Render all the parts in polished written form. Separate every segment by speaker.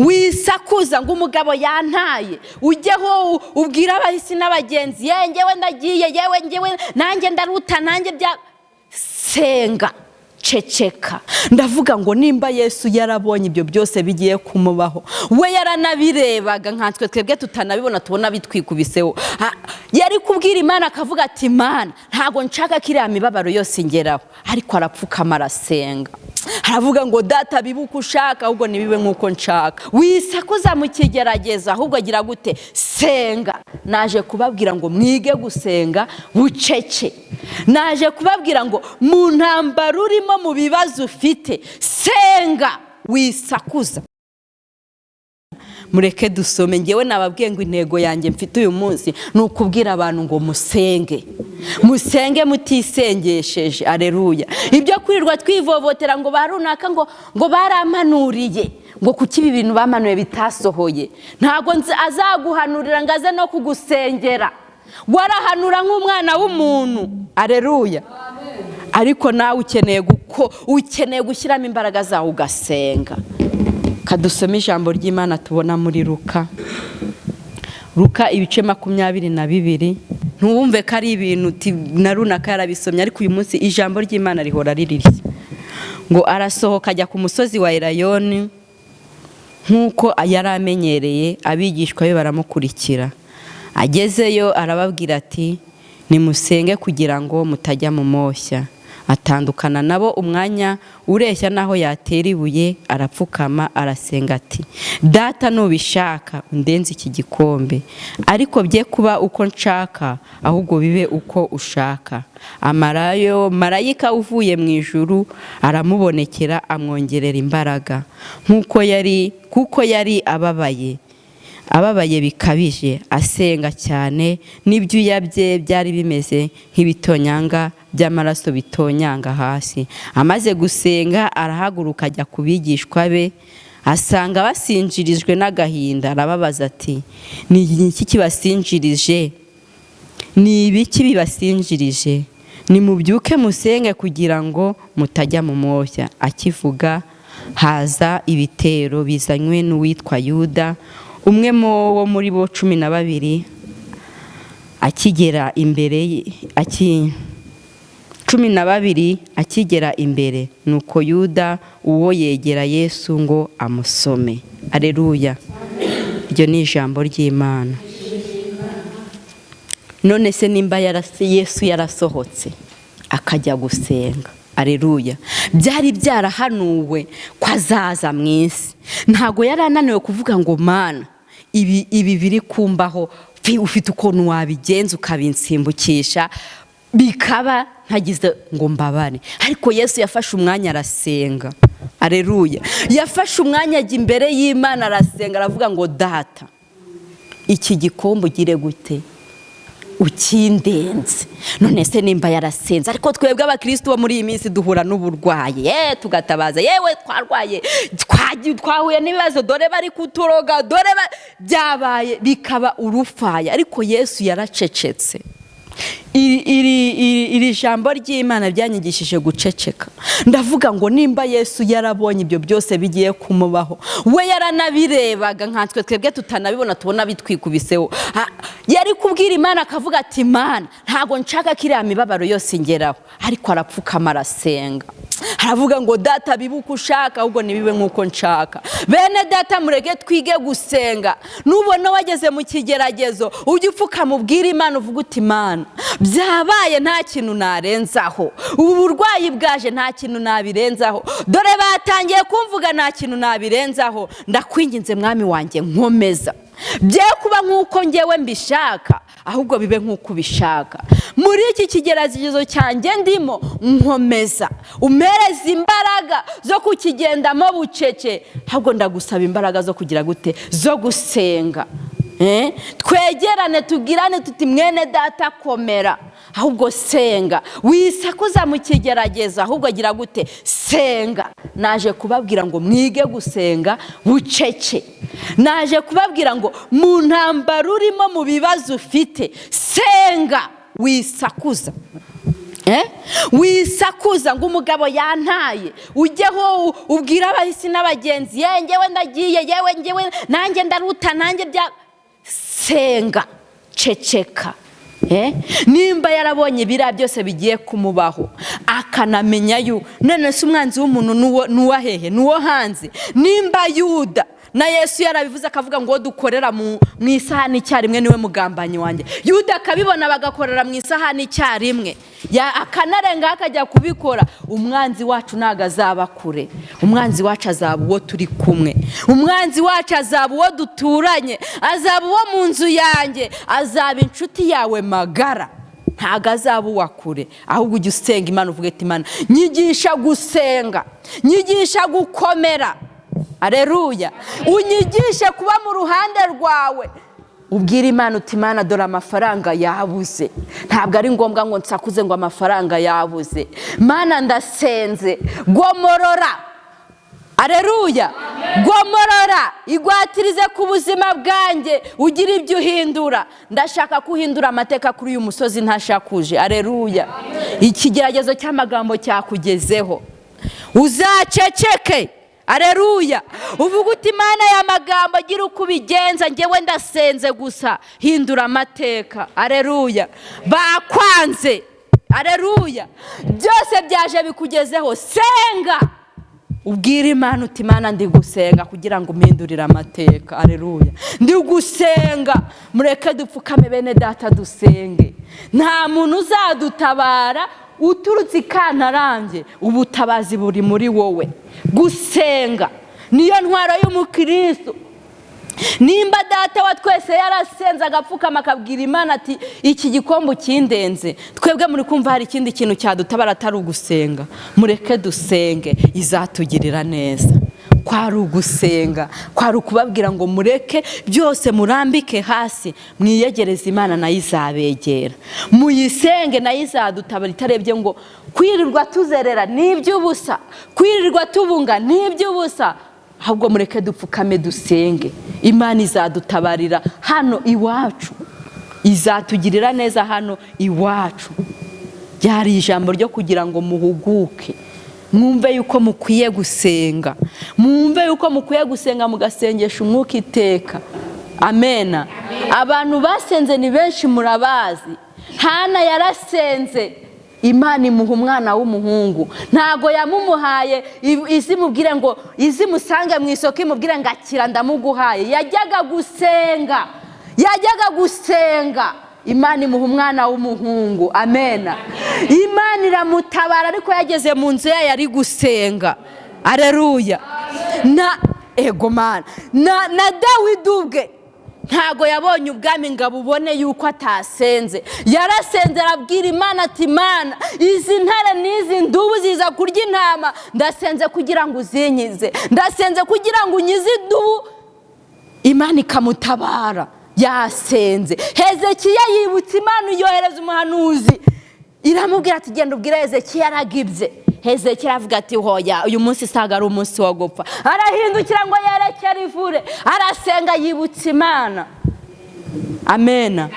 Speaker 1: wisakuza ngo umugabo yantaye ujyeho ubwira abahisi n'abagenzi ngewe ndagiye ngewe nanjye ndaruta nanjye bya senga ceceka. Ndavuga ngo nimba Yesu yarabonye ibyo byose bigiye kumubaho, we yaranabirebaga nkanswe twebwe tutanabibona tubona bitwikubiseho, yari kubwira Imana akavuga ati Imana ntago nshaka kiriya mibabaro yose ingeraho, ariko arapfukama arasenga aravuga ngo data bibuka ushaka ahubwo nibibe nkuko nshaka. Wisakuza mu kigerageza ahubwo agira gute? Senga. Naje kubabwira ngo mwige gusenga bucece. Naje kubabwira ngo mu ntambara urimo mu bibazo ufite senga wisakuza. Mureke dusome. Ngewe nababwiye ngo intego yanjye mfite uyu munsi ni ukubwira abantu ngo musenge, musenge mutisengesheje. Aleluya. Ibyo kwirirwa twivovotera ngo barunaka ngo baramanuriye, ngo kuki ibi bintu bamanuye bitasohoye, ntago azaguhanurira ngo aze no kugusengera. Warahanura nk'umwana w'umuntu. Aleluya. Ariko nawe ukeneye gushyiramo imbaraga zawe ugasenga. Kadusome ijambo ry'Imana tubona muri Luka ibice 22. Ntuwumve ko ari ibintu na runaka yarabisomye, ariko uyu munsi ijambo ry'Imana rihora ririshya. Ngo arasohoka ajya ku musozi wa Elayoni nk'uko yari amenyereye, abigishwa be baramukurikira. Agezeyo arababwira ati nimusenge kugira ngo mutajya mu moshya. Atandukana nabo umwanya ureshya naho yatera ibuye, arapfukama arasenga ati data nubishaka undenze iki gikombe, ariko bye kuba uko nshaka ahubwo bibe uko ushaka. Amarayo marayika uvuye mu ijuru aramubonekera amwongerera imbaraga kuko yari ababaye bikabije, asenga cyane, n'ibyuya bye byari bimeze nk'ibitonyanga by'amaraso bitonyanga hasi. Amaze gusenga arahaguruka ajya ku bigishwa be, asanga basinjirijwe n'agahinda. Arababaza ati ni iki kibasinjirije? Ni ibiki bibasinjirije? Nimubyuke musenge kugira ngo mutajya mu moshya. Akivuga haza ibitero bizanywe n'uwitwa Yuda, umwe wo muri bo 12. Akigera imbere nuko Yuda uwo yegera Yesu ngo amusome. Aleluya. Iryo ni ijambo ry'Imana. None se nimba Yesu yarasohotse akajya gusenga, aleluya, byari byarahanuwe ko azaza mu isi. Ntago yarananiwe kuvuga ngo Mana ibi biri kumbaho, ufite ukuntu wabigenza ukabinsimbukisha bikaba ntagize ngo mbabane. Ariko Yesu yafashe umwanya arasenga. Aleluya. Yafashe umwanya ajya imbere y'Imana arasenga, aravuga ngo data iki gikombe ugire gute ukindenze. None se nimba yarasenze, ariko twebwe abakristo bo muri iyi minsi duhura n'uburwayi, tugatabaza, yewe twarwaye, twahuye n'ibibazo, dore bari kuturoga, dore byabaye bikaba urufaya. Ariko Yesu yaracecetse. Iri jambo ry'Imana byanyigishije guceceka. Ndavuga ngo nimba Yesu yarabonye ibyo byose bigiye kumubaho, we yaranabirebaga nkanswe twebwe tutanabibona tubona bitwikubiseho, yari kubwira Imana akavuga ati Imana ntago nshaka kiriya mibabaro yose ingeraho, ariko arapfukama arasenga. Aravuga ngo data bibuka ushaka ahubwo nibibe nkuko nshaka. Bene data mureke twige gusenga. Nubona wageze mu kigeragezo ujye upfukama ubwira Imana, uvuga uti Imana byabaye nta kintu narenzaho, ubu burwayi bwaje nta kintu nabirenzaho, dore batangiye kumvuga nta kintu nabirenzaho, ndakwinginze mwami wanjye nkomeza. Bye kuba nkuko ngewe mbishaka ahubwo bibe nkuko ubishaka. Muri iki kigeragezo cyanjye ndimo nkomeza, umpereza imbaraga zo kukigendamo bucece, ahubwo ndagusaba imbaraga zo kugira gute, zo gusenga. Twegerane tugirane tuti mwene data komera, ahubwo senga. Wisakuza mu kigerageza ahubwo agira gute, senga. Naje kubabwira ngo mwige gusenga bucece. Naje kubabwira ngo mu ntambara urimo mu bibazo ufite senga wisakuza. wisakuza ngo umugabo yantaye, ujyeho ubwira abahisi n'abagenzi, ngewe ndagiye, ngewe nanjye ndaruta, nanjye senga, ceceka. Nimba yarabonye biriya byose bigiye kumubaho, akanamenya none se umwanzi w'umuntu nuwa hehe, nuwo hanze. Nimba Yuda na Yesu yarabivuze akavuga ngo dukorera mu isahani icyarimwe niwe mugambanyi wanjye, Yuda akabibona bagakorera mu isahani icyarimwe, akanarenga akajya kubikora, umwanzi wacu ntago azaba kure, umwanzi wacu azaba uwo turi kumwe, umwanzi wacu azaba uwo duturanye, azaba uwo mu nzu yanjye, azaba inshuti yawe magara, ntago azaba uwa kure. Ahubwo ujye usenga Imana, uvuge ati Imana nyigisha gusenga, nyigisha gukomera. Aleluya. Unyigishe kuba mu ruhande rwawe, ubwira Imana uti Imana dore amafaranga yabuze, ntabwo ari ngombwa ngo nsakuze ngo amafaranga yabuze, Mana ndasenze, gomorora. Aleluya. Gomorora, igwatirize ku buzima bwanjye, ugira ibyo uhindura. Ndashaka kuhindura amateka kuri uyu musozi ntashakuje. Aleluya. Ikigeragezo cy'amagambo cyakugezeho, uzaceceke. Aleluya. Uvuga uti Imana ya magambo agira uko ubigenza, ngewe ndasenze gusa, hindura amateka. Aleluya. Bakwanze. Aleluya. Byose byaje bikugezeho, senga. Ubwira Imana uti Imana ndi gusenga kugira ngo umpindurire amateka. Aleluya. Ndi gusenga, mureke dupfukame bene data dusenge. Nta muntu uzadutabara uturutse ikantarange, ubutabazi buri muri wowe. Gusenga niyo ntwaro y'umukristo. Nimba data wa twese yarasenze agapfukama akabwira Imana ati iki gikombe kindenze, twebwe muri kumva hari ikindi kintu cyadutabara atari ugusenga, mureke dusenge, izatugirira neza. Kwari ugusenga, kwari ukubabwira ngo mureke byose murambike hasi, mwiyegereze Imana nayo izabegera, muyisenge nayo izadutabara. Itarebye ngo kwirirwa tuzerera n'iby'ubusa, kwirirwa tubunga n'iby'ubusa, ahubwo mureke dupfukame dusenge. Imana izadutabarira hano iwacu, izatugirira neza hano iwacu. Byari ijambo ryo kugira ngo muhuguke, mwumve yuko mukwiye gusenga, mwumve yuko mukwiye gusenga, mugasengesha umwuka iteka. Amena. Abantu basenze ni benshi murabazi. Hana yarasenze, Imana imuha umwana w'umuhungu, ntago yamumuhaye izimubwire ngo izimusange mu isoko imubwire ngo akira ndamuguhaye. Yajyaga gusenga, Imana imuha umwana w'umuhungu. Amena. Imana iramutabara, ariko yageze mu nzu yayo ari gusenga. Aleluya. Na Dawidi ubwe ntago yabonye ubwami ngo abubone yuko atasenze. Yarasenze arabwira Imana ati Imana, izi ntare n'izi ndubu ziza kurya intama, ndasenze kugira ngo uzinyize, ndasenze kugira ngo unyize idubu. Imana ikamutabara. Yasenze. Hezekiya yibutse Imana, yohereza umuhanuzi, iramubwira ati genda ubwire Hezekiya aragibye. Hezekiya avuga ati hoya, uyu munsi saga ari umunsi wo gupfa. Arahindukira ngo yerekere ivure, arasenga yibutse Imana. Amena.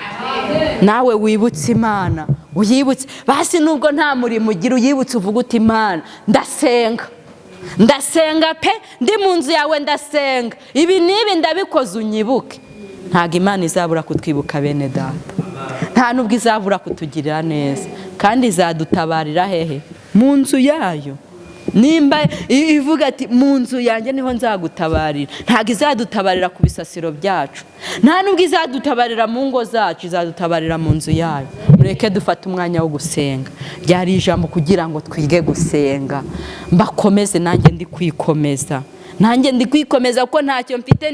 Speaker 1: Nawe wibutse Imana, uyibutse basi nubwo nta murimo ugira, uyibutse uvuga uti Imana ndasenga pe, ndi mu nzu yawe ndasenga, ibi nibi ndabikoze unyibuke. Ntago Imana izabura kutwibuka bene data, nta nubwo izabura kutugirira neza, kandi izadutabarira hehe? Mu nzu yayo. Nimba ivuga ati mu nzu yanjye niho nzagutabarira, ntago izadutabarira ku bisasiro byacu, nta nubwo izadutabarira mu ngo zacu, izadutabarira mu nzu yayo. Mureke dufate umwanya wo gusenga. Ryari ijambo kugira ngo twige gusenga, mbakomeze nanjye ndi kwikomeza. Nanjye ndi kwikomeza kuko ntacyo mfite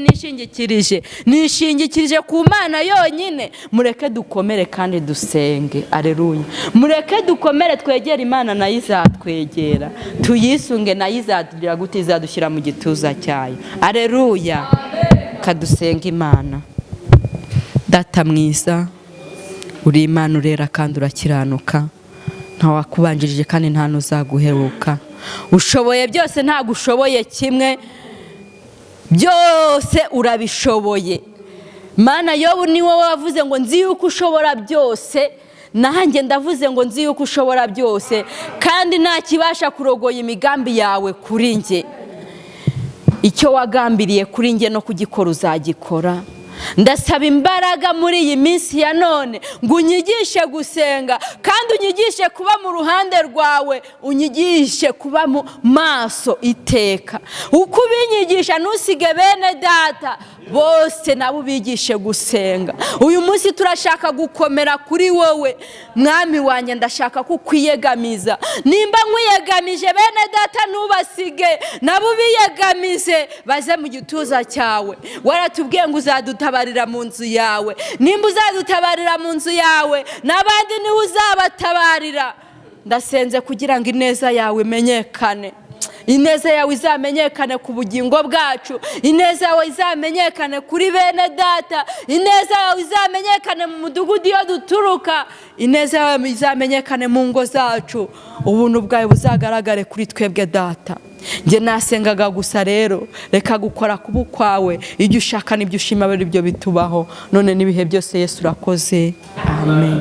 Speaker 1: nishingikirije ku Mana yonyine. Mureke dukomere kandi dusenge. Aleluya. Mureke dukomere, twegere Imana nayo izatwegera, tuyisunge nayo izatugirira gute, izadushyira mu gituza cyayo. Aleluya. Kadusenga Imana. Data mwiza, uri Imana urera kandi urakiranuka, ntawakubanjirije kandi nta n'uzaguheruka. Ushoboye byose, ntago ushoboye kimwe, byose urabishoboye. Mana, Yobu ni wowe wavuze ngo nzi yuko ushobora byose, nanjye ndavuze ngo nzi yuko ushobora byose kandi nta kibasha kurogoya imigambi yawe kuri njye. Icyo wagambiriye kuri njye no kugikora uzagikora. Ndasaba imbaraga muri iyi minsi ya none ngo unyigishe gusenga kandi unyigishe kuba mu ruhande rwawe, unyigishe kuba mu maso iteka. Uko ubinyigisha ntusige bene data bose nabo ubigishe gusenga. Uyu munsi turashaka gukomera kuri wowe mwami wanjye, ndashaka kukwiyegamiza. Nimba nkwiyegamije bene data ntubasige, nabo ubiyegamize baze mu gituza cyawe. Waratubwiye ngo uzadutabarira mu nzu yawe. Nimba uzadutabarira mu nzu yawe n'abandi niwe uzabatabarira. Ndasenze kugira ngo ineza yawe imenyekane. Ineza yawe izamenyekane ku bugingo bwacu, ineza yawe izamenyekane kuri bene data, ineza yawe izamenyekane mu mudugudu iyo duturuka, ineza yawe izamenyekane mu ngo zacu, ubuntu bwawe buzagaragare kuri twebwe data. Nge nasengaga gusa rero, reka gukora kuba kwawe, ibyo ushaka n'ibyo ushima bari byo bitubaho none n'ibihe byose. Yesu urakoze, amen.